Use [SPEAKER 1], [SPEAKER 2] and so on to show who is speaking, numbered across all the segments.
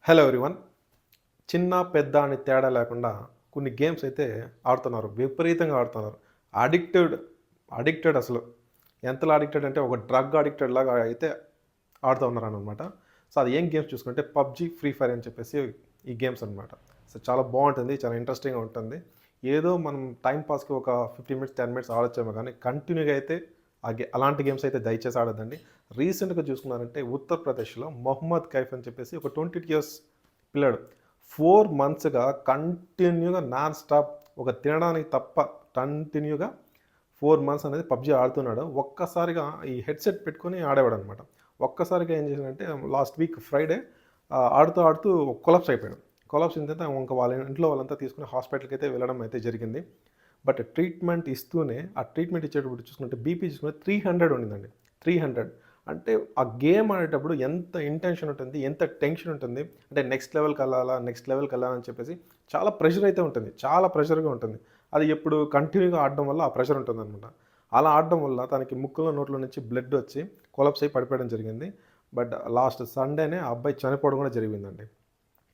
[SPEAKER 1] Hello everyone. చిన్న, పెద్ద అని తేడా లేకుండా కొన్ని గేమ్స్ అయితే ఆడుతున్నారు. విపరీతంగా ఆడుతున్నారు. అడిక్టెడ్, అడిక్టెడ్ అసలు. ఎంతలా అడిక్టెడ్ అంటే ఒక డ్రగ్ అడిక్టెడ్ లాగా అయితే ఆడుతూ ఉన్నారనమాట. సో, అది ఏం గేమ్స్ చూసుకుంటే పబ్‌జీ, ఫ్రీ ఫైర్ అని చెప్పేసి ఈ గేమ్స్ అనమాట. సో, చాలా బావుంటుంది. చాలా ఇంట్రెస్టింగ్‌గా ఉంటుంది. ఏదో మనం టైమ్ పాస్‌కి ఒక 15 మినిట్స్, 10 మినిట్స్ ఆడొచ్చేమో గానీ కంటిన్యూగా అయితే అలాంటి గేమ్స్ అయితే దయచేసి ఆడొద్దండి. రీసెంట్‌గా చూసుకున్నారంటే ఉత్తరప్రదేశ్‌లో మొహమ్మద్ కైఫ్ అని చెప్పేసి ఒక 22 ఇయర్స్ పిల్లాడు 4 మంత్స్‌గా కంటిన్యూగా నాన్ స్టాప్ ఒక తినడానికి తప్ప కంటిన్యూగా 4 మంత్స్ అనేది పబ్‌జీ ఆడుతున్నాడు. ఒక్కసారిగా ఈ హెడ్‌సెట్ పెట్టుకొని ఆడేవాడనమాట. ఒక్కసారిగా ఏం చేశాడంటే లాస్ట్ వీక్ ఫ్రైడే ఆడుతూ, ఆడుతూ కొలాప్స్ అయిపోయాడు. కొలాప్స్ అయిన తర్వాత ఇంక వాళ్ళ ఇంట్లో వాళ్ళంతా తీసుకొని హాస్పిటల్‌కైతే వెళ్ళడం అయితే జరిగింది. బట్ ట్రీట్మెంట్ ఇస్తూనే ఆ ట్రీట్మెంట్ ఇచ్చేటప్పుడు చూసుకుంటే బీపీ చూసుకుంటే 300 ఉండిందండి. 300 అంటే ఆ గేమ్ ఆడేటప్పుడు ఎంత ఇంటెన్షన్ ఉంటుంది, ఎంత టెన్షన్ ఉంటుంది. అంటే నెక్స్ట్ లెవెల్‌కెళ్ళాలా, నెక్స్ట్ లెవెల్‌కెళ్ళాలా అని చెప్పేసి చాలా ప్రెషర్ అయితే ఉంటుంది. చాలా ప్రెషర్‌గా ఉంటుంది. అది ఎప్పుడు కంటిన్యూగా ఆడడం వల్ల ఆ ప్రెషర్ ఉంటుందనమాట. అలా ఆడడం వల్ల తనకి ముక్కులో, నోట్లో నుంచి బ్లడ్ వచ్చి కొలాప్స్ అయ్యి పడిపోవడం జరిగింది. బట్ లాస్ట్ సండేనే ఆ అబ్బాయి చనిపోవడం కూడా జరిగిందండి.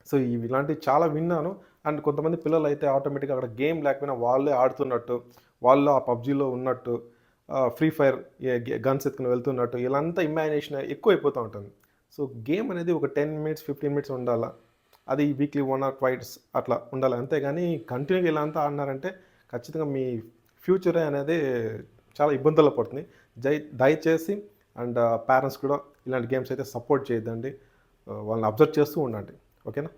[SPEAKER 1] సో, ఇలాంటివి చాలా విన్నాను. అండ్ కొంతమంది పిల్లలైతే ఆటోమేటిక్‌గా అక్కడ గేమ్ లేకపోయినా వాళ్ళే ఆడుతున్నట్టు, వాళ్ళు ఆ పబ్‌జీలో ఉన్నట్టు, ఫ్రీ ఫైర్ గన్స్ ఎత్తుకొని వెళ్తున్నట్టు ఇలాంతా ఇమాజినేషన్ ఎక్కువైపోతూ ఉంటుంది. సో, గేమ్ అనేది ఒక 10 మినిట్స్, 15 మినిట్స్ ఉండాలా. అది వీక్లీ 1 ఆర్ ట్వైస్ అట్లా ఉండాలి. అంతేగాని కంటిన్యూగా ఇలా అంతా ఆడినారంటే ఖచ్చితంగా మీ ఫ్యూచరే అనేది చాలా ఇబ్బందుల్లో పడుతుంది. దయచేసి అండ్ పేరెంట్స్ కూడా ఇలాంటి గేమ్స్ అయితే సపోర్ట్ చేయొద్దండి. వాళ్ళని అబ్జర్వ్ చేస్తూ ఉండండి. ఓకేనా?